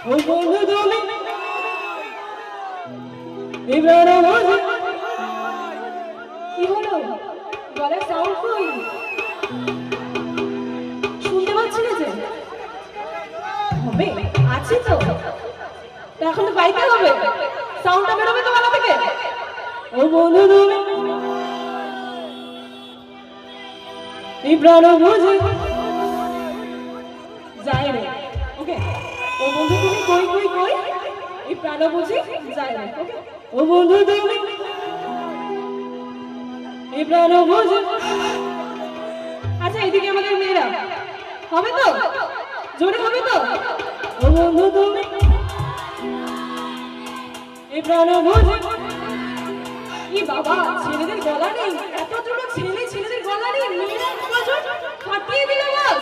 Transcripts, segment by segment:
ও বন্ধু তুমি এই প্রাণ বুঝি। কি হলো গলার সাউন্ড কই শুনতে পাচ্ছি না যে হবে আছি তো এখন তো গাইতে হবে সাউন্ডটা বেরোবে তো গলা থেকে ও বন্ধু তুমি এই প্রাণ বুঝি যায় রে ওকে ও বন্ধু তুমি কই কই কই এই প্রাণ বুঝি যায় রে ওকে ও বন্ধু তুমি এই প্রাণ বুঝি। আচ্ছা এদিকে আমাদের মেয়েরা হবে তো জোরে হবে তো ও বন্ধু তুমি এই প্রাণ বুঝি। কি বাবা ছেলেদের গলা নেই এত জোরে ছেলেদের গলা নেই মেয়েরা ফাটিয়ে দিল বাস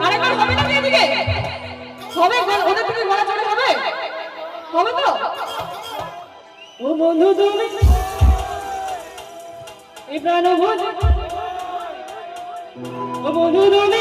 আরেকবার হবে না এদিকে হবে ওদের থেকে গলা জোরে হবে হবে তো ও বন্ধু তুমি এই প্রাণ বুঝি ও বন্ধু তুমি